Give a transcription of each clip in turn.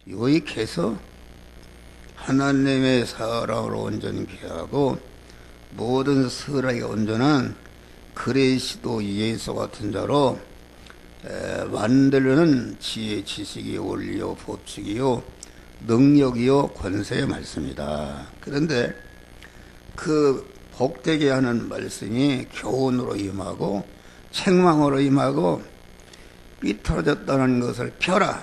유익해서 하나님의 사랑으로 온전케 하고 모든 선악에 온전한 그리스도 예수 같은 자로 만들려는 지혜, 지식이 원리요, 법칙이요, 능력이요, 권세의 말씀이다. 그런데 그 복되게 하는 말씀이 교훈으로 임하고 책망으로 임하고 삐뚤어졌다는 것을 펴라,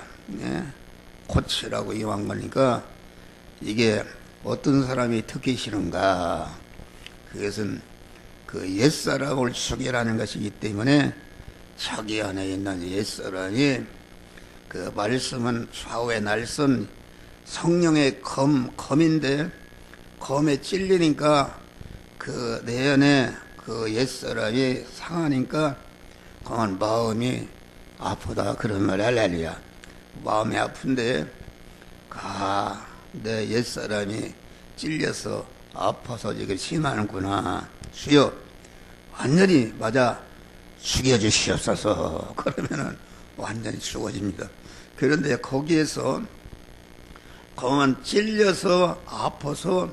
고치라고 임한 거니까 이게 어떤 사람이 듣기 싫은가? 그것은 그 옛사람을 죽이라는 것이기 때문에 자기 안에 있는 옛사람이 그 말씀은 좌우의 날선 성령의 검인데 검에 찔리니까 그 내 안에 그 옛사람이 상하니까 그만 마음이 아프다 그런 말 할렐루야. 마음이 아픈데 내 옛사람이 찔려서 아파서 이걸 심하는구나. 주여 완전히 맞아 죽여주시옵소서. 그러면은 완전히 죽어집니다. 그런데 거기에서 그만 찔려서 아파서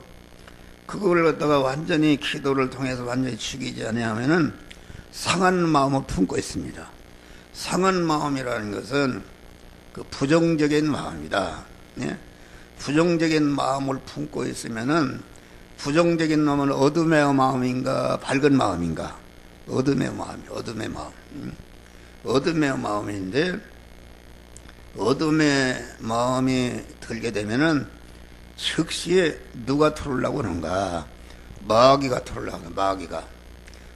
그걸 갖다가 완전히 기도를 통해서 완전히 죽이지 아니하면은 상한 마음을 품고 있습니다. 상한 마음이라는 것은 그 부정적인 마음이다. 부정적인 마음을 품고 있으면은 부정적인 마음은 어둠의 마음인가 밝은 마음인가? 어둠의 마음. 어둠의 마음인데 어둠의 마음이 들게 되면은 즉시 누가 들어오려고 하는가? 마귀가 들어오려고 하는 마귀가.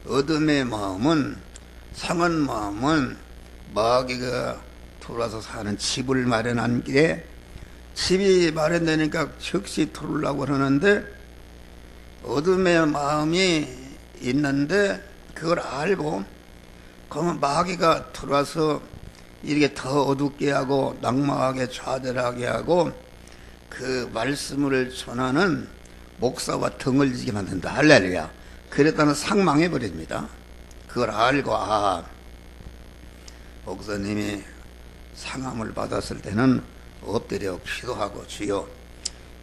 어둠의 마음은 상한 마음은 마귀가 들어와서 사는 집을 마련한 게 집이 마련되니까 즉시 들어오려고 하는데 어둠의 마음이 있는데 그걸 알고 그러면 마귀가 들어와서 이렇게 더 어둡게 하고 낙망하게 좌절하게 하고 그 말씀을 전하는 목사와 등을 지게 만든다. 할렐루야. 그랬다는 상망해 버립니다. 그걸 알고 목사님이 상함을 받았을 때는 엎드려 기도하고 주여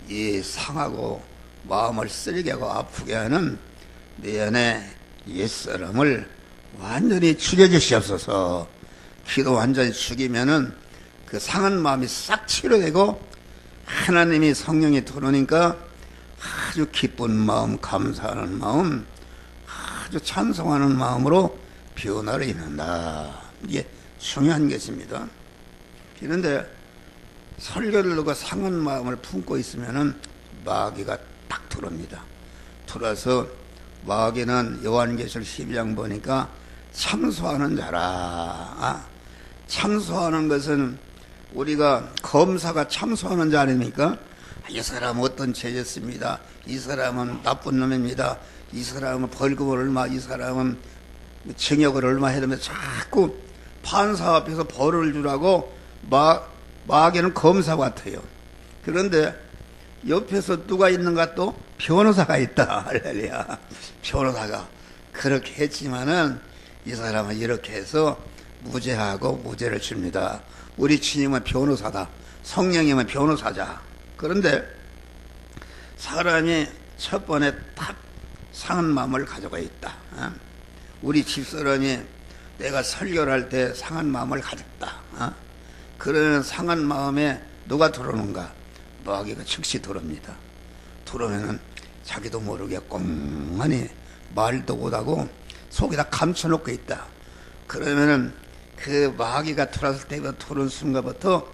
이 상하고 마음을 쓰리게 하고 아프게 하는 내 안에 옛사람을 완전히 죽여주시옵소서. 기도 완전히 죽이면은 그 상한 마음이 싹 치료되고 하나님이 성령이 들어오니까 아주 기쁜 마음, 감사하는 마음, 아주 찬송하는 마음으로 변화를 이룬다. 이게 중요한 것입니다. 그런데 설교를 누가 상한 마음을 품고 있으면은 마귀가 딱 들어옵니다. 들어와서 마귀는 요한계시록 12장 보니까 참소하는 자라. 참소하는 것은 우리가 검사가 참소하는 자 아닙니까? 이 사람은 어떤 죄였습니다. 이 사람은 나쁜 놈입니다. 이 사람은 벌금을 얼마, 이 사람은 징역을 얼마 해두면 자꾸 판사 앞에서 벌을 주라고 마귀는 검사 같아요. 그런데 옆에서 누가 있는가? 또 변호사가 있다. 할렐루야. 변호사가 그렇게 했지만은 이 사람은 이렇게 해서 무죄하고 무죄를 줍니다. 우리 주님은 변호사다. 성령님은 변호사자. 그런데 사람이 첫 번에 딱 상한 마음을 가지고 있다. 우리 집사람이 내가 설교를 할 때 상한 마음을 가졌다. 그러면 상한 마음에 누가 들어오는가? 마귀가 즉시 들어옵니다. 들어오면은 자기도 모르게 꽁하니 말도 못하고 속에다 감춰놓고 있다. 그러면은 그 마귀가 들어왔을 때부터 들어온 순간부터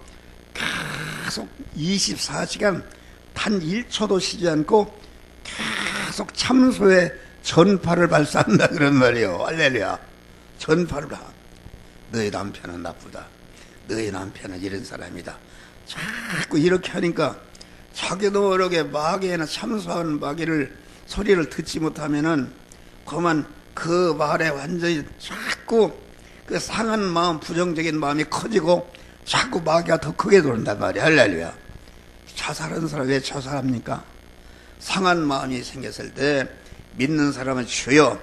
계속 24시간 단 1초도 쉬지 않고 계속 참소의 전파를 발사한다 그런 말이에요. 할렐루야. 전파를 하. 너희 남편은 나쁘다. 너희 남편은 이런 사람이다. 자꾸 이렇게 하니까 자기도 모르게 마귀에는 참소하는 마귀를 소리를 듣지 못하면은 그만 그 말에 완전히 자꾸 그 상한 마음, 부정적인 마음이 커지고 자꾸 마귀가 더 크게 들어온단 말이야. 할렐루야. 자살하는 사람 왜 자살합니까? 상한 마음이 생겼을 때 믿는 사람은 주여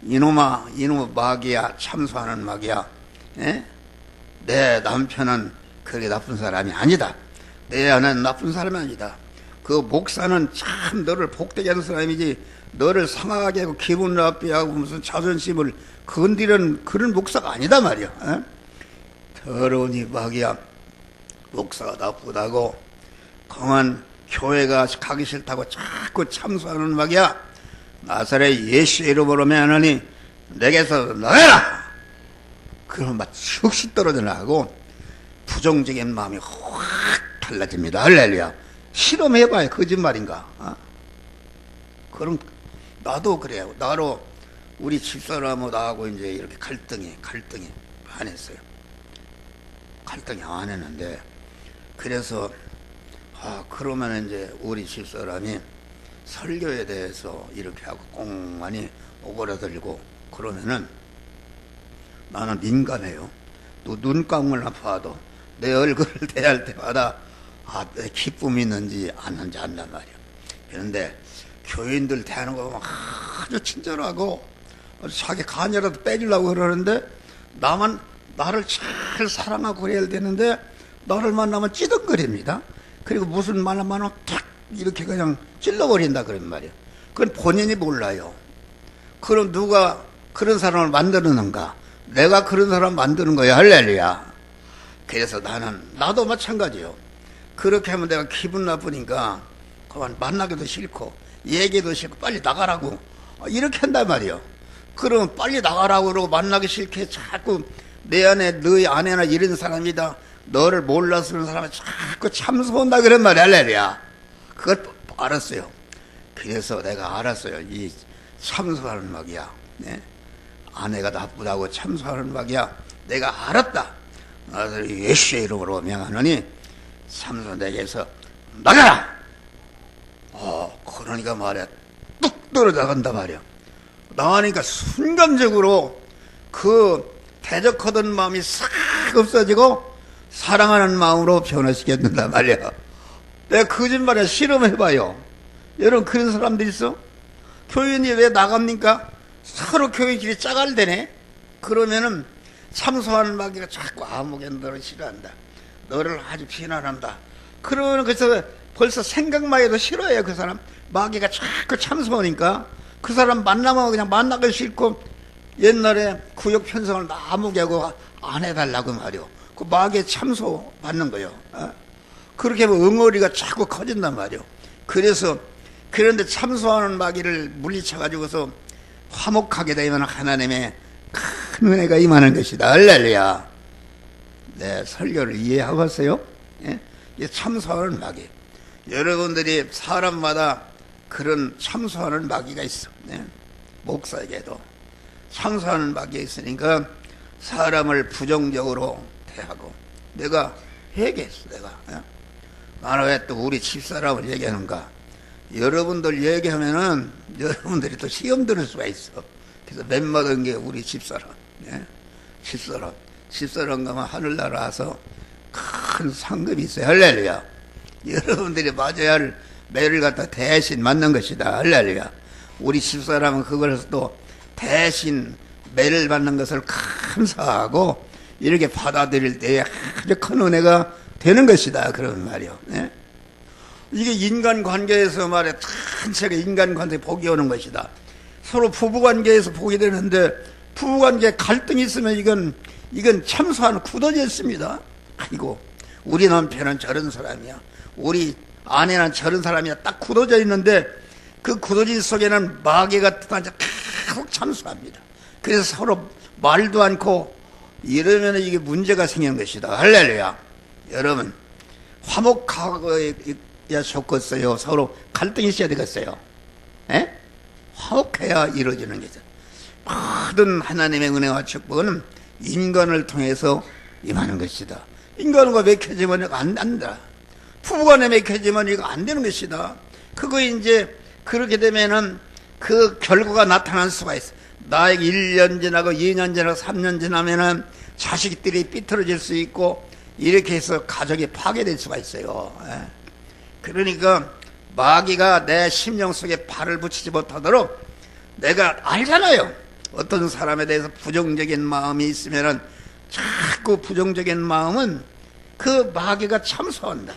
이놈아 마귀야, 참소하는 마귀야. 내 남편은 그렇게 나쁜 사람이 아니다. 내 안은 나쁜 사람이 아니다. 그 목사는 참 너를 복되게 하는 사람이지 너를 상하게 하고 기분 나쁘게 하고 무슨 자존심을 건드리는 그런 목사가 아니다 말이야. 에? 더러운 이 마귀야. 목사가 나쁘다고 강한 교회가 가기 싫다고 자꾸 참소하는 마귀야. 나사렛 예수의 이름으로 명하노니 내게서 나가라. 그러면 막 즉시 떨어져 나가고 부정적인 마음이 확 달라집니다. 할렐루야. 실험해봐요. 거짓말인가? 어? 그럼 나도 그래요. 나로 우리 집사람하고 나하고 이제 이렇게 갈등이 안 했어요. 갈등이 안 했는데 그래서 그러면 이제 우리 집사람이 설교에 대해서 이렇게 하고 꽁하니 오그라들고 그러면은 나는 민감해요. 또 눈 감을나 봐도 내 얼굴을 대할 때마다 내 기쁨이 있는지 않는지 안단 말이야. 그런데 교인들 대하는 거 보면 아주 친절하고 자기 간이라도 빼주려고 그러는데 나를 잘 사랑하고 그래야 되는데 나를 만나면 찌덕거립니다. 그리고 무슨 말 하면 탁 이렇게 그냥 찔러버린다 그런 말이야. 그건 본인이 몰라요. 그럼 누가 그런 사람을 만드는가? 내가 그런 사람 만드는 거야. 할렐루야. 그래서 나도 마찬가지요. 그렇게 하면 내가 기분 나쁘니까 그만 만나기도 싫고 얘기도 싫고 빨리 나가라고 이렇게 한단 말이요. 그러면 빨리 나가라고 그러고 만나기 싫게 자꾸 내 안에 너희 아내나 이런 사람이다 너를 몰라서 그런 사람이 자꾸 참소한다 그런 말이야. 할렐루야. 그걸 알았어요. 그래서 내가 알았어요. 이 참소하는 마귀야. 네? 아내가 나쁘다고 참소하는 마귀야. 내가 알았다. 그래서 예수의 이름으로 명하노니 참소 내게서 나가라. 그러니까 말이야 뚝 떨어져간다 말이야. 나가니까 순간적으로 그 대적하던 마음이 싹 없어지고 사랑하는 마음으로 변화시켰는단 말이야. 내가 거짓말이야. 실험해봐요. 여러분 그런 사람들 있어? 교인이 왜 나갑니까? 서로 교인끼리 짜갈대네. 그러면은 참소하는 마귀가 자꾸 아무개 너를 싫어한다. 너를 아주 비난한다. 그러면 그래서 벌써 생각만 해도 싫어해요. 그 사람 마귀가 자꾸 참소하니까 그 사람 만나면 그냥 만나기 싫고 옛날에 구역 편성을 아무개 하고 안 해달라고 말이요. 그 마귀에 참소 받는 거요. 그렇게 하면 응어리가 자꾸 커진단 말이요. 그런데 참소하는 마귀를 물리쳐가지고서 화목하게 되면 하나님의 큰 은혜가 임하는 것이다. 할렐루야. 네, 설교를 이해하고 왔어요? 예? 참소하는 마귀. 여러분들이 사람마다 그런 참소하는 마귀가 있어. 네? 목사에게도 참소하는 마귀가 있으니까 사람을 부정적으로 대하고 내가 얘기했어. 나는 왜 또 우리 집사람을 얘기하는가? 여러분들 얘기하면은 여러분들이 또 시험 들을 수가 있어. 그래서 맴맞은 게 우리 집사람. 예? 집사람 가면 하늘나라 와서 큰 상급이 있어요. 할렐루야. 여러분들이 맞아야 할 매를 갖다 대신 맞는 것이다. 할렐루야. 우리 집사람은 그걸 또 대신 매를 받는 것을 감사하고 이렇게 받아들일 때 아주 큰 은혜가 되는 것이다. 그런 말이요. 예? 이게 인간관계에서 말해 전체가 인간관계에 복이 오는 것이다. 서로 부부관계에서 복이 되는데 부부관계에 갈등이 있으면 이건 참소하는 굳어져 있습니다. 아이고 우리 남편은 저런 사람이야. 우리 아내는 저런 사람이야. 딱 굳어져 있는데 그 굳어진 속에는 마귀가 계속 참소합니다. 그래서 서로 말도 않고 이러면 이게 문제가 생기는 것이다. 할렐루야. 여러분 화목하고야 좋겠어요? 서로 갈등이 있어야 되겠어요? 에? 화목해야 이루어지는 거죠. 모든 하나님의 은혜와 축복은 인간을 통해서 임하는 것이다. 인간과 맺혀지면 이거 안 된다. 부부간에 맺혀지면 이거 안 되는 것이다. 그거 이제 그렇게 되면은 그 결과가 나타날 수가 있어. 나에게 1년 지나고 2년 지나고 3년 지나면은 자식들이 삐뚤어질 수 있고 이렇게 해서 가족이 파괴될 수가 있어요. 그러니까 마귀가 내 심령 속에 발을 붙이지 못하도록 내가 알잖아요. 어떤 사람에 대해서 부정적인 마음이 있으면은 자꾸 부정적인 마음은 그 마귀가 참소한다.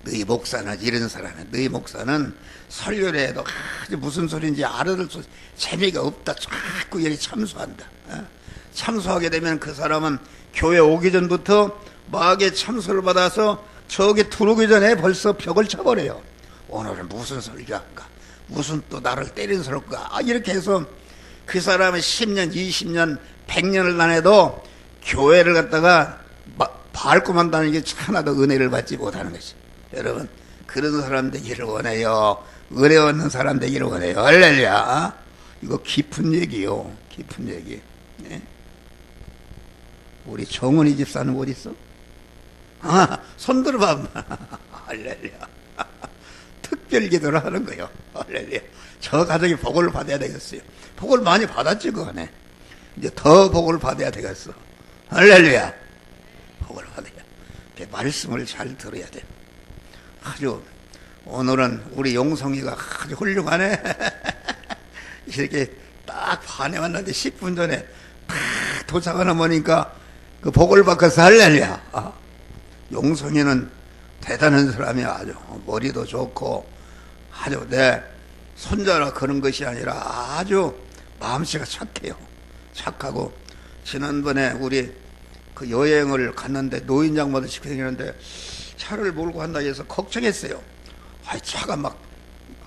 너희 목사는 이런 사람이야. 너희 목사는 설교를 해도 아주 무슨 소리인지 알아들 수 재미가 없다. 자꾸 이렇게 참소한다. 참소하게 되면 그 사람은 교회 오기 전부터 마귀의 참소를 받아서 저기 들어오기 전에 벌써 벽을 쳐버려요. 오늘은 무슨 설교할까? 무슨 또 나를 때린 소리일까? 이렇게 해서 그 사람은 10년, 20년, 100년을 다녀도 교회를 갖다가 밟고 만다는 게 하나도 은혜를 받지 못하는 것이. 여러분, 그런 사람 되기를 원해요. 은혜 얻는 사람 되기를 원해요. 할렐루야. 이거 깊은 얘기요. 깊은 얘기. 네? 우리 정은이 집사는 어디 있어? 손 들어봐. 할렐루야. 특별 기도를 하는 거예요. 할렐루야. 저 가족이 복을 받아야 되겠어요. 복을 많이 받았지, 그 안에. 이제 더 복을 받아야 되겠어. 할렐루야. 복을 받아야. 말씀을 잘 들어야 돼. 아주, 오늘은 우리 용성이가 아주 훌륭하네. 이렇게 딱 반에 왔는데 10분 전에 딱 도착하나 보니까 그 복을 받고서 할렐루야. 용성이는 대단한 사람이야. 아주 머리도 좋고 아주 내 손자라 그런 것이 아니라 아주 마음씨가 착해요. 착하고 지난번에 우리 그 여행을 갔는데 노인 장모도 시켜 생겼는데 차를 몰고 간다 해서 걱정했어요. 차가 막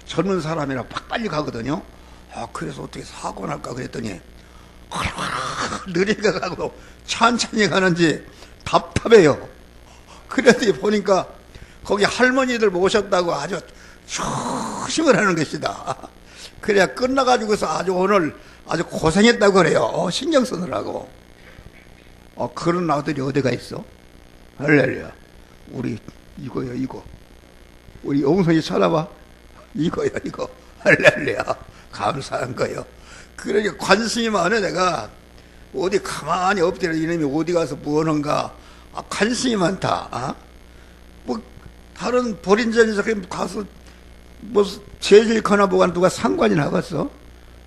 젊은 사람이라 빨리 가거든요. 그래서 어떻게 사고 날까 그랬더니 느리게 가고 천천히 가는지 답답해요. 그랬더니 보니까 거기 할머니들 모셨다고 아주 조심을 하는 것이다. 그래야 끝나가지고서 아주 오늘 아주 고생했다고 그래요. 신경 쓰느라고. 그런 아들이 어디가 있어? 할렐루야. 우리 이거요, 이거. 우리 옹성이 찾아봐. 이거요, 이거. 할렐루야. 감사한 거요. 그러니까 관심이 많아. 내가 어디 가만히 엎드려 이놈이 어디 가서 뭐 하는가. 관심이 많다. 뭐 다른 버린 전에서 가서 뭐 죄질거나 뭐가 누가 상관이 나겠어?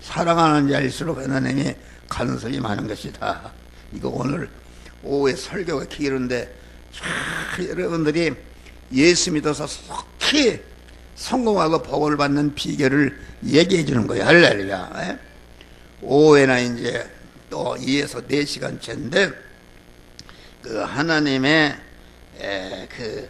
사랑하는 자일수록 하나님이 간섭이 많은 것이다. 이거 오늘 오후에 설교가 길은데 여러분들이 예수 믿어서 속히 성공하고 복을 받는 비결을 얘기해 주는 거예요. 할렐루야. 오후에나 이제 또 2에서 4시간째인데 그 하나님의 그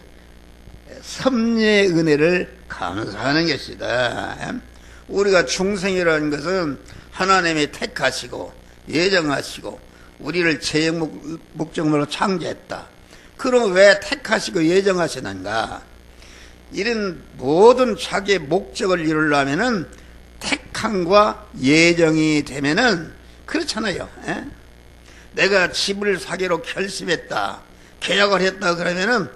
섭리의 은혜를 감사하는 것이다. 우리가 중생이라는 것은 하나님이 택하시고 예정하시고 우리를 제 목적으로 창조했다. 그럼 왜 택하시고 예정하시는가? 이런 모든 자기의 목적을 이루려면은 택함과 예정이 되면은 그렇잖아요. 내가 집을 사기로 결심했다, 계약을 했다 그러면은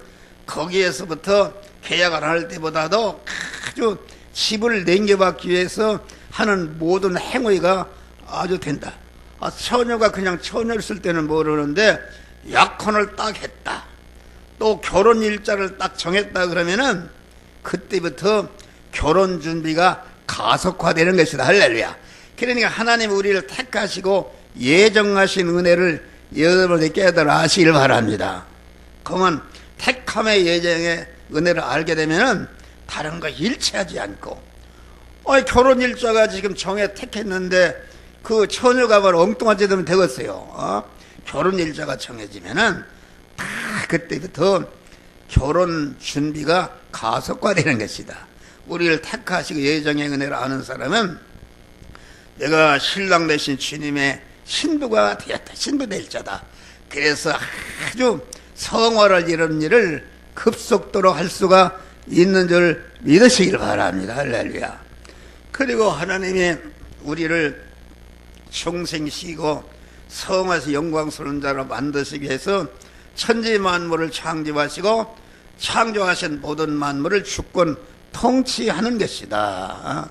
거기에서부터 계약을 할 때보다도 아주 집을 넘겨받기 위해서 하는 모든 행위가 아주 된다. 처녀가 그냥 처녀를 쓸 때는 모르는데 약혼을 딱 했다, 또 결혼 일자를 딱 정했다 그러면은 그때부터 결혼 준비가 가속화되는 것이다. 할렐루야. 그러니까 하나님 우리를 택하시고 예정하신 은혜를 여러분이 깨달아 하시길 바랍니다. 그러면 택함의 예정의 은혜를 알게 되면은 다른 거 일치하지 않고, 결혼 일자가 지금 정해 택했는데 그 처녀가 바로 엉뚱한 짓 하면 되겠어요. 결혼 일자가 정해지면은 다 그때부터 결혼 준비가 가속화되는 것이다. 우리를 택하시고 예정의 은혜를 아는 사람은 내가 신랑 되신 주님의 신부가 되었다, 신부 될 자다. 그래서 아주 성화를 이루는 일을 급속도로 할 수가 있는 줄 믿으시길 바랍니다. 할렐루야. 그리고 하나님이 우리를 중생시키고 성화에서 영광스러운 자로 만드시기 위해서 천지 만물을 창조하시고 창조하신 모든 만물을 주권 통치하는 것이다.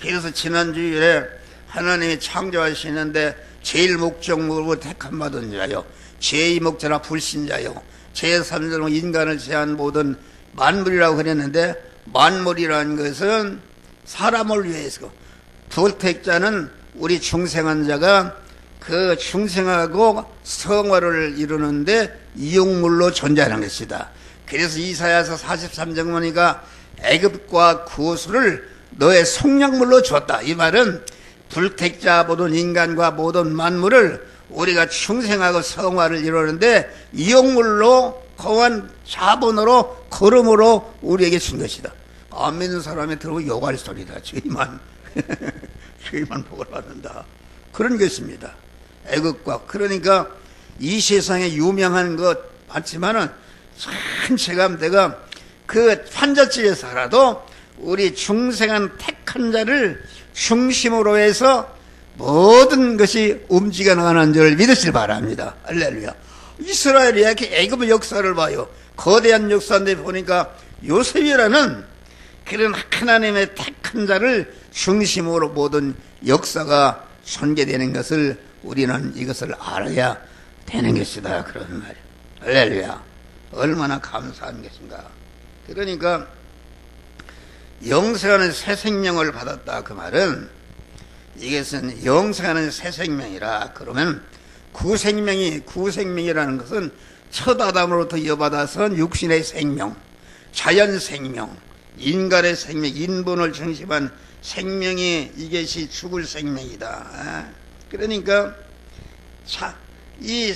그래서 지난주일에 하나님이 창조하시는데 제일 목적으로 택함 받은 자요, 제2목자라 불신자요, 제3자로 인간을 제한 모든 만물이라고 그랬는데, 만물이라는 것은 사람을 위해서, 부택자는 우리 중생한 자가 그 중생하고 성화를 이루는데 이용물로 존재하는 것이다. 그래서 이사야서 43장 보니까 애굽과 구스를 너의 속량물로 줬다. 이 말은 불택자 모든 인간과 모든 만물을 우리가 중생하고 성화를 이루는데 이용물로 거한 자본으로 걸음으로 우리에게 준 것이다. 안 믿는 사람이 들으면 욕할 소리다. 저희만 저희만 복을 받는다. 그런 것입니다. 애국과 그러니까 이 세상에 유명한 것 많지만은 참 제가 그 환자집에 살아도 우리 중생한 택한 자를 중심으로 해서 모든 것이 움직여 나가는 줄 믿으시길 바랍니다. 할렐루야. 이스라엘이 이렇게 애굽의 역사를 봐요. 거대한 역사인데 보니까 요셉이라는 그런 하나님의 택한 자를 중심으로 모든 역사가 전개되는 것을 우리는 이것을 알아야 되는 것이다. 그런 말이에요. 할렐루야. 얼마나 감사한 것인가. 그러니까 영생하는 새 생명을 받았다. 그 말은 이것은 영생하는 새 생명이라. 그러면 구생명이라는 것은 첫 아담으로부터 이어받아서 육신의 생명, 자연 생명, 인간의 생명, 인본을 중심한 생명이 이것이 죽을 생명이다. 그러니까 이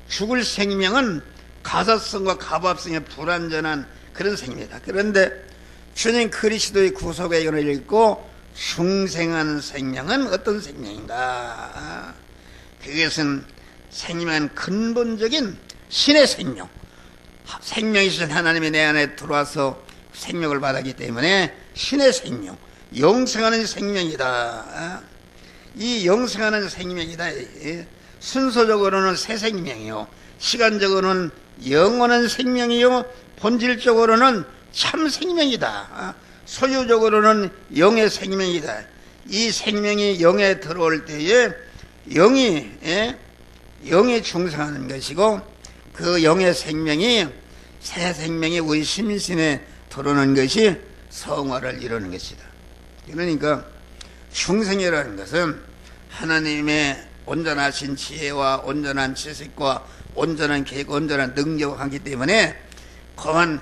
죽을 생명은 가사성과 가밥성의 불완전한 그런 생명이다. 그런데 주님 그리스도의 구속의 은혜를 읽고 중생한 생명은 어떤 생명인가? 그것은 생명은 근본적인 신의 생명, 생명이신 하나님이 내 안에 들어와서 생명을 받았기 때문에 신의 생명, 영생하는 생명이다. 이 영생하는 생명이다. 순서적으로는 새 생명이요, 시간적으로는 영원한 생명이요, 본질적으로는 참 생명이다. 소유적으로는 영의 생명이다. 이 생명이 영에 들어올 때에 영이 중생하는 것이고, 그 영의 생명이, 새 생명이 우리 심신에 들어오는 것이 성화를 이루는 것이다. 그러니까 중생이라는 것은 하나님의 온전하신 지혜와 온전한 지식과 온전한 계획, 온전한 능력을 하기 때문에 그만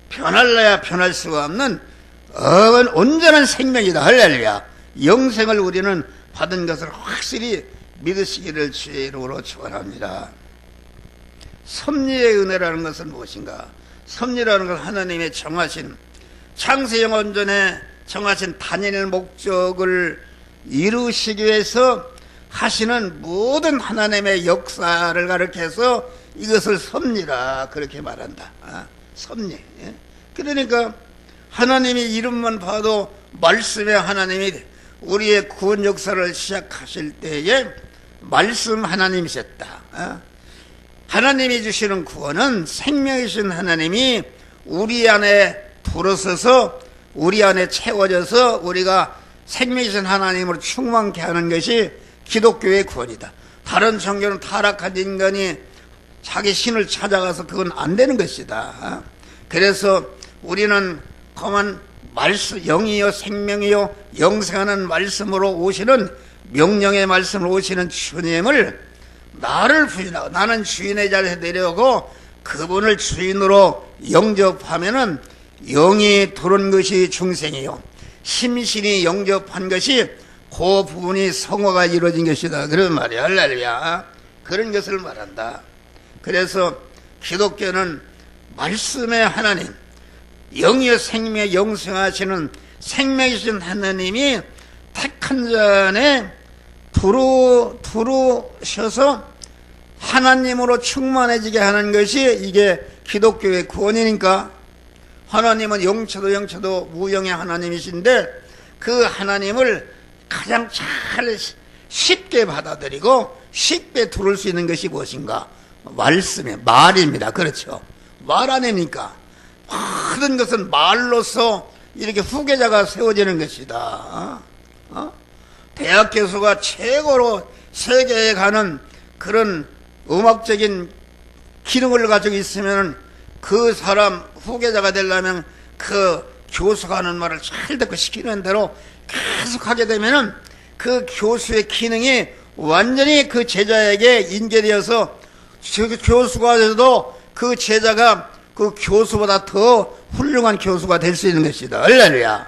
변할래야 변할 수가 없는 온전한 생명이다. 할렐루야. 영생을 우리는 받은 것을 확실히 믿으시기를 주의 이름으로 축원합니다. 섭리의 은혜라는 것은 무엇인가? 섭리라는 것은 하나님의 정하신, 창세 영원전에 정하신 단일 목적을 이루시기 위해서 하시는 모든 하나님의 역사를 가리켜서 이것을 섭리라 그렇게 말한다. 섭리. 그러니까 하나님이 이름만 봐도 말씀의 하나님이 우리의 구원 역사를 시작하실 때에 말씀 하나님이셨다. 하나님이 주시는 구원은 생명이신 하나님이 우리 안에 들어서서 우리 안에 채워져서 우리가 생명이신 하나님으로 충만케 하는 것이 기독교의 구원이다. 다른 종교는 타락한 인간이 자기 신을 찾아가서 그건 안 되는 것이다. 그래서 우리는 그만 말씀, 영이요 생명이요 영생하는 말씀으로 오시는, 명령의 말씀으로 오시는 주님을 나를 부인하고 나는 주인의 자리에 내려오고 그분을 주인으로 영접하면은 영이 들어온 것이 중생이요, 심신이 영접한 것이 그 부분이 성화가 이루어진 것이다. 그런 말이야. 할렐루야. 그런 것을 말한다. 그래서 기독교는 말씀의 하나님, 영이여 생명에 영생하시는 생명이신 하나님이 택한 자 안에 들어오셔서 하나님으로 충만해지게 하는 것이 이게 기독교의 구원이니까. 하나님은 영체도 무영의 하나님이신데 그 하나님을 가장 잘 쉽게 받아들이고 쉽게 들을 수 있는 것이 무엇인가? 말씀의 말입니다. 그렇죠. 말 안에니까 모든 것은 말로서 이렇게 후계자가 세워지는 것이다. 대학 교수가 최고로 세계에 가는 그런 음악적인 기능을 가지고 있으면 그 사람 후계자가 되려면 그 교수가 하는 말을 잘 듣고 시키는 대로 계속 하게 되면은 그 교수의 기능이 완전히 그 제자에게 인계되어서 그 교수가 돼도 그 제자가 그 교수보다 더 훌륭한 교수가 될 수 있는 것이다. 할렐루야.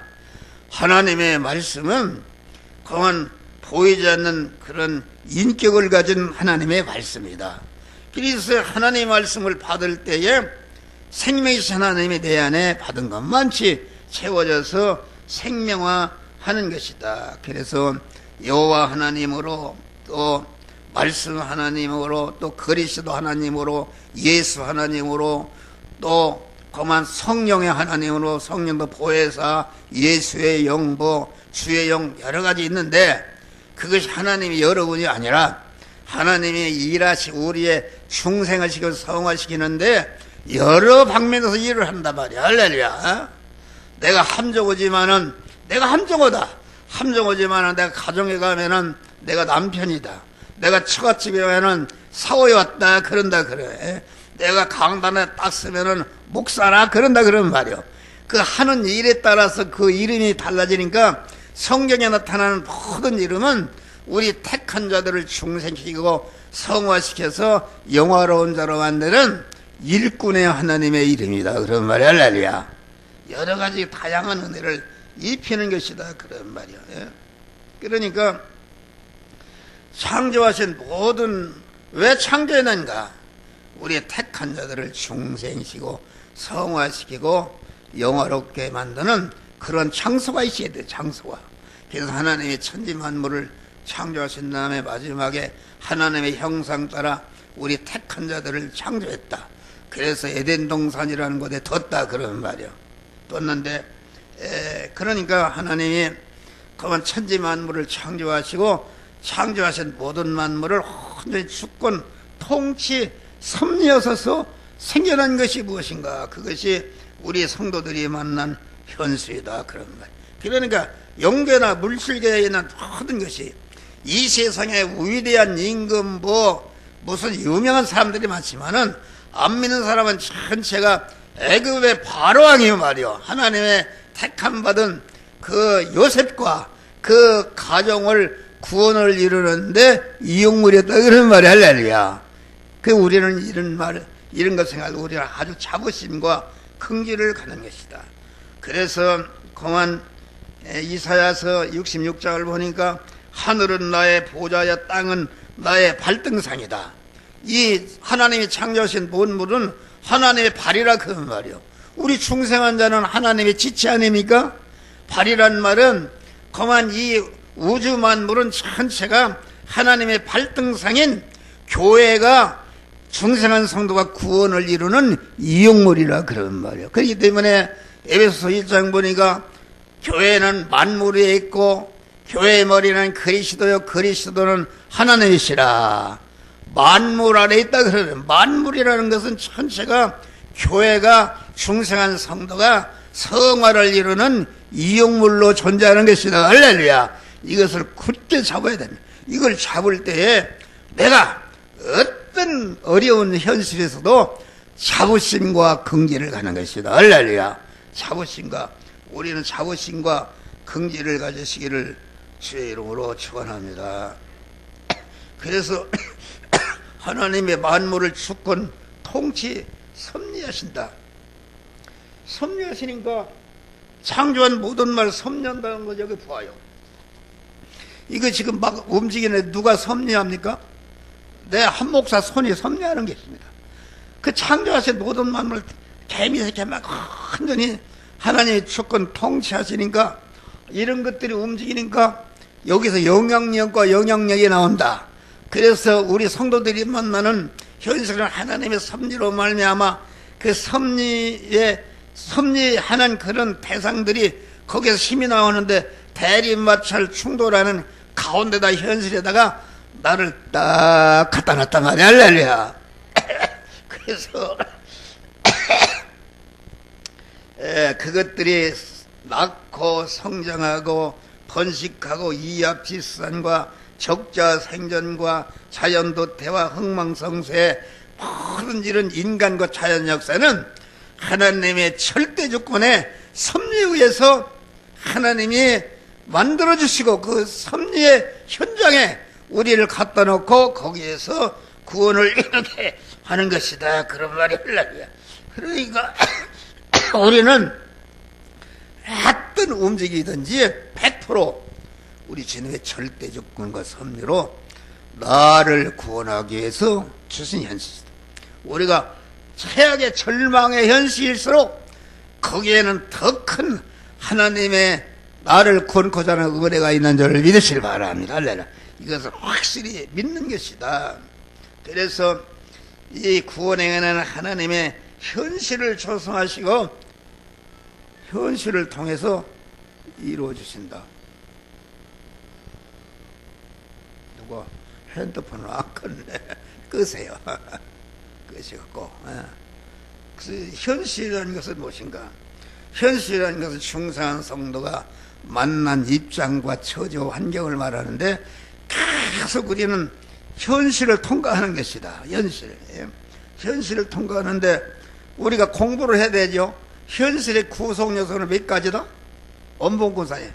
하나님의 말씀은 그만 보이지 않는 그런 인격을 가진 하나님의 말씀이다. 그래서 하나님의 말씀을 받을 때에 생명이신 하나님이 내 안에 받은 것만치 채워져서 생명화하는 것이다. 그래서 여호와 하나님으로 또 말씀 하나님으로 또 그리스도 하나님으로 예수 하나님으로 또 그만 성령의 하나님으로 성령도 보혜사 예수의 영 뭐 주의 영 여러 가지 있는데 그것이 하나님이 여러분이 아니라 하나님이 일하시고 우리의 중생하시고 성화시키는데 여러 방면에서 일을 한단 말이야. 할렐루야. 내가 함정오지만은 내가 함정오다. 함정오지만은 내가 가정에 가면은 내가 남편이다. 내가 처갓집에 가면은 사오에 왔다 그런다 그래. 내가 강단에 딱 쓰면은 목사라 그런다 그런 말이요. 그 하는 일에 따라서 그 이름이 달라지니까 성경에 나타나는 모든 이름은 우리 택한 자들을 중생시키고 성화시켜서 영화로운 자로 만드는 일꾼의 하나님의 이름이다 그런 말이야. 할렐루야. 여러 가지 다양한 은혜를 입히는 것이다 그런 말이야. 그러니까 창조하신 모든 왜 창조했는가? 우리의 택한 자들을 중생시키고 성화시키고 영화롭게 만드는 그런 창소가 있어야 돼. 창소가. 그래서 하나님이 천지 만물을 창조하신 다음에 마지막에 하나님의 형상 따라 우리 택한 자들을 창조했다. 그래서 에덴 동산이라는 곳에 뒀다 그런 말이요. 뒀는데 그러니까 하나님이 그만 천지 만물을 창조하시고 창조하신 모든 만물을 온전히 주권 통치 섭리하셔서 생겨난 것이 무엇인가? 그것이 우리 성도들이 만난 현수이다 그런 말. 그러니까 영계나 물질계에 있는 모든 것이 이 세상에 위대한 임금 뭐 무슨 유명한 사람들이 많지만은 안 믿는 사람은 전체가 애굽의 바로왕이요 말이요. 하나님의 택함 받은 그 요셉과 그 가정을 구원을 이루는데 이용물이었다 그런 말이 할렐루야. 그 우리는 이런 것 생각하고 우리는 아주 자부심과 긍지를 가는 것이다. 그래서 그만 이사야서 66장을 보니까 하늘은 나의 보좌야 땅은 나의 발등상이다. 이 하나님이 창조하신 만물은 하나님의 발이라 그 말이요. 우리 중생한 자는 하나님의 지체 아닙니까? 발이란 말은 그만 이 우주 만물은 전체가 하나님의 발등상인 교회가 중생한 성도가 구원을 이루는 이용물이라 그런 말이에요. 그렇기 때문에 에베소서 1장 보니까 교회는 만물에 있고 교회의 머리는 그리스도요 그리스도는 하나님이시라. 만물 안에 있다 그러는 만물이라는 것은 전체가 교회가 중생한 성도가 성화를 이루는 이용물로 존재하는 것이다. 할렐루야. 이것을 굳게 잡아야 됩니다. 이걸 잡을 때에 내가 어떤 어려운 현실에서도 자부심과 긍지를 가는 것이다. 할렐루야. 자부심과 우리는 자부심과 긍지를 가지시기를 주의 이름으로 축원합니다. 그래서 하나님의 만물을 주권 통치 섭리하신다. 섭리하시니까 창조한 모든 말 섭리한다는 거 여기 보아요. 이거 지금 막 움직이는 누가 섭리합니까? 내 한 목사 손이 섭리하는 게 있습니다. 그 창조하신 모든 만물 개미새끼 막 완전히 하나님의 주권 통치하시니까 이런 것들이 움직이니까 여기서 영향력과 영향력이 나온다. 그래서 우리 성도들이 만나는 현실은 하나님의 섭리로 말미암아 그 섭리하는 그런 대상들이 거기서 힘이 나오는데 대립마찰 충돌하는 가운데다 현실에다가 나를 딱 갖다 놨단 말이야. 할렐루야. 그래서 그것들이 낳고 성장하고 번식하고 이합집산과 적자생존과 자연도태와 흥망성쇠 모든 이런 인간과 자연 역사는 하나님의 절대 주권에 섭리에 의해서 하나님이 만들어주시고 그 섭리의 현장에 우리를 갖다 놓고 거기에서 구원을 이렇게 하는 것이다. 그런 말이 흘러요. 그러니까 우리는 어떤 움직이든지 100% 우리 주님의 절대적 구원과 섭리로 나를 구원하기 위해서 주신 현실이다. 우리가 최악의 절망의 현실일수록 거기에는 더 큰 하나님의 나를 구원코자 하는 은혜가 있는 줄을 믿으시길 바랍니다. 할렐루야. 이것을 확실히 믿는 것이다. 그래서 이 구원에 관한 하나님의 현실을 조성하시고 현실을 통해서 이루어 주신다. 누가 핸드폰을 안 껐네. 끄세요. 끄시고. 그 현실이라는 것은 무엇인가? 현실이라는 것은 충성한 성도가 만난 입장과 처지와 환경을 말하는데 계속 우리는 현실을 통과하는 것이다. 현실을 통과하는데 우리가 공부를 해야 되죠. 현실의 구성 요소는 몇 가지다? 원본구사에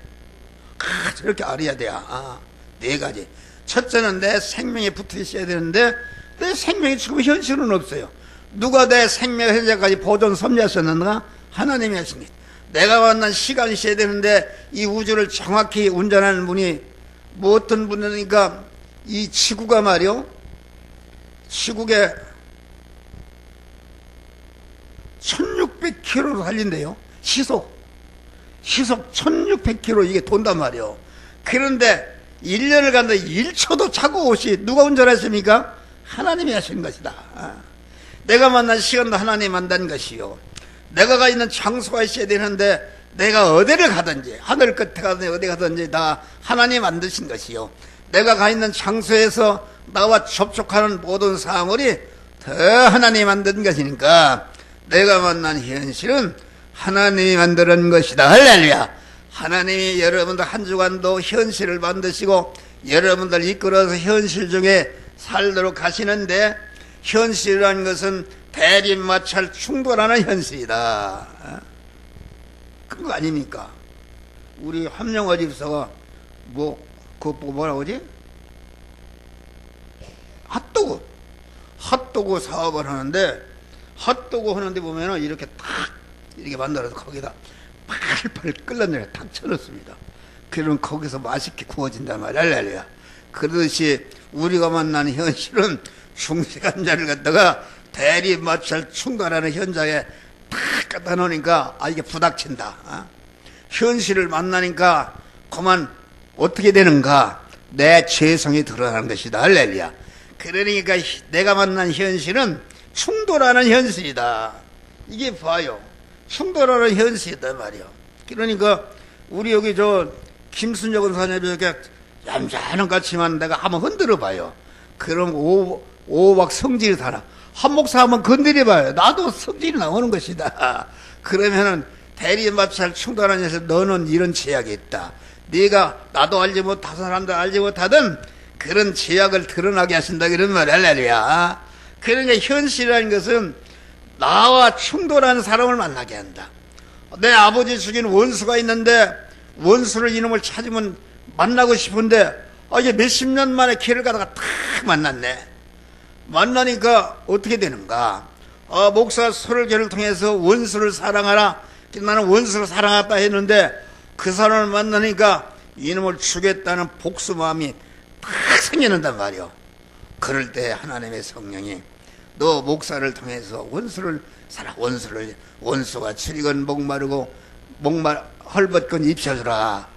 저렇게 알아야 돼요. 4가지. 첫째는 내 생명에 붙어 있어야 되는데 내 생명이 지금 현실은 없어요. 누가 내 생명 현재까지 보존 섭리하셨는가? 하나님이 하십니다. 내가 만난 시간이 있어야 되는데 이 우주를 정확히 운전하는 분이 뭐 어떤 분이니까 이 지구가 말이요, 지구에 1600km로 달린대요. 시속 1600km 이게 돈단 말이요. 그런데 1년을 간다 1초도 차고 없이 누가 운전했습니까? 하나님이 하신 것이다. 내가 만난 시간도 하나님이 만든 것이요. 내가 가 있는 장소가 있어야 되는데 내가 어디를 가든지 하늘 끝에 가든지 어디 가든지 다 하나님이 만드신 것이요. 내가 가 있는 장소에서 나와 접촉하는 모든 사물이 다 하나님이 만든 것이니까 내가 만난 현실은 하나님이 만드는 것이다. 할렐루야. 하나님이 여러분들 한 주간도 현실을 만드시고 여러분들 이끌어서 현실 중에 살도록 하시는데 현실이라는 것은 대립마찰 충돌하는 현실이다. 그거 아닙니까? 우리 함영어 집사가 그거 뭐라고 하지? 핫도그 사업을 하는데 핫도그 하는데 보면은 이렇게 탁 이렇게 만들어서 거기다 팔팔 끓여내려 탁 쳐넣습니다. 그러면 거기서 맛있게 구워진단 말이야. 할렐루야. 그러듯이 우리가 만나는 현실은 중시간자를 갖다가 대립마찰 충돌하는 현장에 탁 갖다 놓으니까 이게 부닥친다. 현실을 만나니까 그만 어떻게 되는가? 내 죄성이 드러나는 것이다. 할렐루야. 그러니까 내가 만난 현실은 충돌하는 현실이다. 이게 봐요. 충돌하는 현실이다 말이요. 그러니까 우리 여기 김순혁 원사님이 이렇게 얌전한 같지만 내가 한번 흔들어 봐요. 그럼 오박 성질이 살아. 한 목사 한번 건드려 봐요. 나도 성질이 나오는 것이다. 그러면은 대립마찰 충돌하는 현실, 너는 이런 제약이 있다. 네가 나도 알지 못하던 사람도 알지 못하던 그런 제약을 드러나게 하신다. 그런 말 할렐루야. 그러니까 현실이라는 것은 나와 충돌하는 사람을 만나게 한다. 내 아버지 죽인 원수가 있는데 원수를 이놈을 찾으면 만나고 싶은데 이게 몇십 년 만에 길을 가다가 탁 만났네. 만나니까 어떻게 되는가? 목사 설교를 통해서 원수를 사랑하라. 나는 원수를 사랑했다 했는데 그 사람을 만나니까 이놈을 죽였다는 복수 마음이 탁 생겨난단 말이요. 그럴 때 하나님의 성령이 너 목사를 통해서 원수를 사랑, 원수가 출이건 목마르고 헐벗건 입혀주라.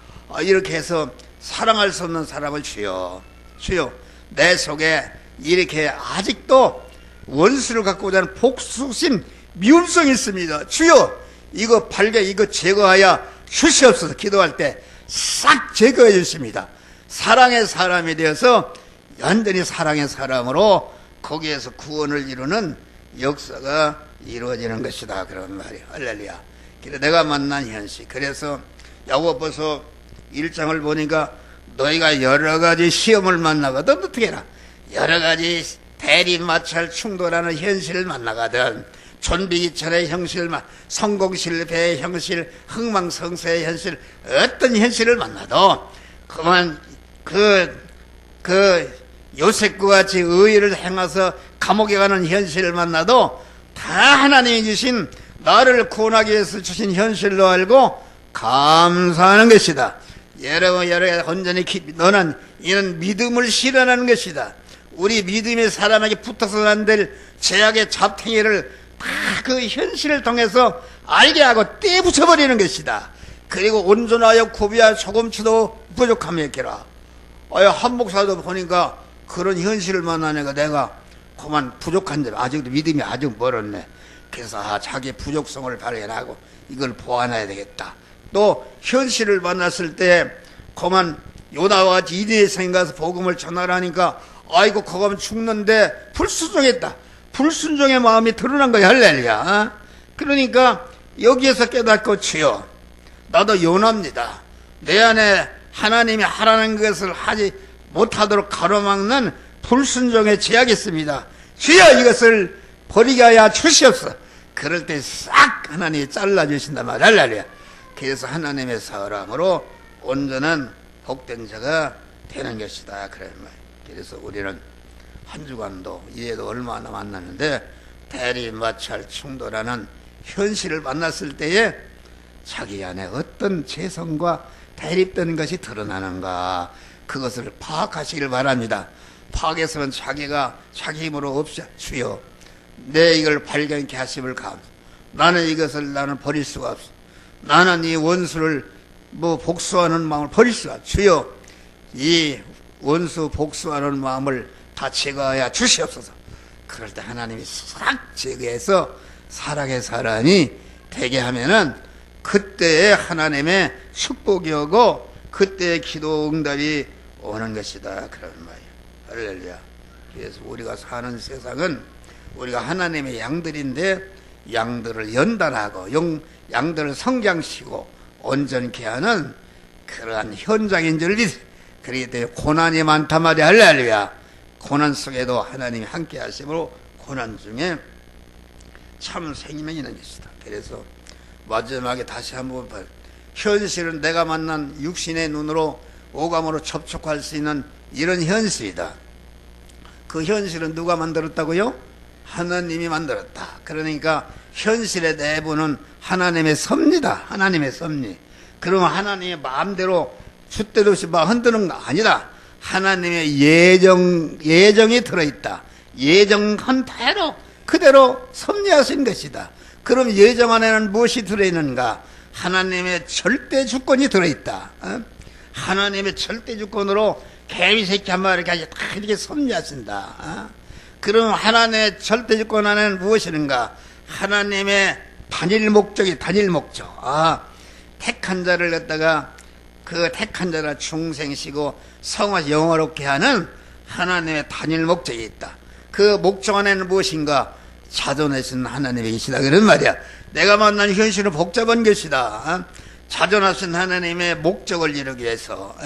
이렇게 해서 사랑할 수 없는 사람을 주여 내 속에 이렇게 아직도 원수를 갖고자 하는 복수심 미움성이 있습니다. 주여 이거 제거하여 주시옵소서. 기도할 때 싹 제거해 주십니다. 사랑의 사람이 되어서 완전히 사랑의 사람으로 거기에서 구원을 이루는 역사가 이루어지는 것이다. 그런 말이에요. 할렐루야. 그래 내가 만난 현실. 그래서 야고보서 1장을 보니까 너희가 여러 가지 시험을 만나거든 어떻게 해라. 여러 가지 대립마찰 충돌하는 현실을 만나거든 존비기천의 현실만, 성공실패의 현실, 흥망성쇠의 현실, 어떤 현실을 만나도 그만 요셉과 같이 의의를 행해서 감옥에 가는 현실을 만나도 다 하나님이 주신, 나를 구원하기 위해서 주신 현실로 알고 감사하는 것이다. 여러분 온전히 너는 이는 믿음을 실현하는 것이다. 우리 믿음의 사람에게 붙어서 안 될 제약의 잡탱이를 다 그 현실을 통해서 알게 하고 떼붙여버리는 것이다. 그리고 온전하여 구비하여 조금치도 부족함이 없기라. 한 목사도 보니까 그런 현실을 만나니까 내가 그만 부족한 점, 아직도 믿음이 아주 멀었네. 그래서 자기 부족성을 발견하고 이걸 보완해야 되겠다. 또 현실을 만났을 때 그만 요나와 같이 이디의 성에 가서 복음을 전하라니까 아이고 그거면 죽는데 불순종했다. 불순종의 마음이 드러난 거야. 할렐루야. 그러니까 여기에서 깨닫고, 주여 나도 요나입니다. 내 안에 하나님이 하라는 것을 하지 못하도록 가로막는 불순종의 죄악이 있습니다. 주여 이것을 버리게 하여 주시옵소서. 그럴 때 싹 하나님이 잘라주신단 말이야. 할렐루야. 그래서 하나님의 사람으로 온전한 복된 자가 되는 것이다. 그런 말. 그래서 우리는 한 주간도 이해도 얼마나 만났는데 대리마찰 충돌하는 현실을 만났을 때에 자기 안에 어떤 재성과 대립되는 것이 드러나는가, 그것을 파악하시길 바랍니다. 파악해서는 자기가 자기 힘으로 없이, 주여 내 이걸 발견케 하심을 감사. 나는 이것을 나는 버릴 수가 없어. 나는 이 원수를 복수하는 마음을 버릴 수가 없어. 주여 이 원수 복수하는 마음을 다 제거하여 주시옵소서. 그럴 때 하나님이 싹 제거해서 사랑의 사람이 되게 하면은 그때의 하나님의 축복이 오고 그때의 기도 응답이 오는 것이다. 그런 말이에요. 할렐루야. 그래서 우리가 사는 세상은 우리가 하나님의 양들인데 양들을 연단하고 양들을 성장시키고 온전케 하는 그러한 현장인 줄 믿으세요. 그렇기 때문에 고난이 많단 말이야. 할렐루야. 고난 속에도 하나님이 함께 하심으로 고난 중에 참 생명이 있는 것이다. 그래서 마지막에 다시 한번 봐요. 현실은 내가 만난 육신의 눈으로 오감으로 접촉할 수 있는 이런 현실이다. 그 현실은 누가 만들었다고요? 하나님이 만들었다. 그러니까 현실의 내부는 하나님의 섭리다. 하나님의 섭리. 그러면 하나님의 마음대로 줏대도 없이 막 흔드는 거 아니다. 하나님의 예정이 들어있다. 예정한 대로 그대로 섭리하신 것이다. 그럼 예정 안에는 무엇이 들어있는가? 하나님의 절대 주권이 들어있다. 하나님의 절대 주권으로 개미 새끼 한 마리까지 다 이렇게 섭리하신다. 그럼 하나님의 절대 주권 안에는 무엇이는가? 하나님의 단일 목적이 단일 목적. 택한 자를 갖다가 그 택한 자를 중생시고 성화 영화롭게 하는 하나님의 단일 목적이 있다. 그 목적 안에는 무엇인가? 자존하신 하나님이 계시다. 그런 말이야. 내가 만난 현실은 복잡한 것이다. 자존하신 하나님의 목적을 이루기 위해서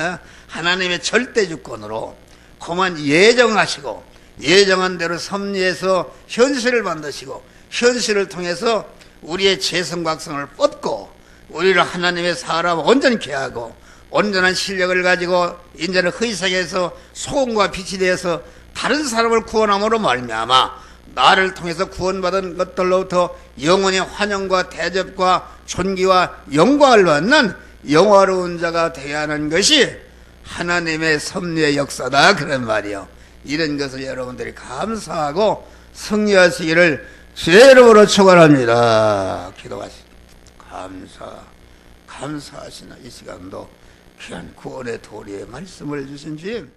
하나님의 절대 주권으로 그만 예정하시고 예정한 대로 섭리해서 현실을 만드시고 현실을 통해서 우리의 재성각성을 뻗고 우리를 하나님의 사람 온전케 하고 온전한 실력을 가지고 인자는 희생해서 소금과 빛이 되어서 다른 사람을 구원함으로 말미암아 나를 통해서 구원받은 것들로부터 영원히 환영과 대접과 존귀와 영광을 받는 영화로운 자가 되어야 하는 것이 하나님의 섭리의 역사다. 그런 말이요. 이런 것을 여러분들이 감사하고 승리하시기를 주의 이름으로 축원합니다. 기도하시고 감사하시나 이 시간도 귀한 구원의 도리의 말씀을 주신 주님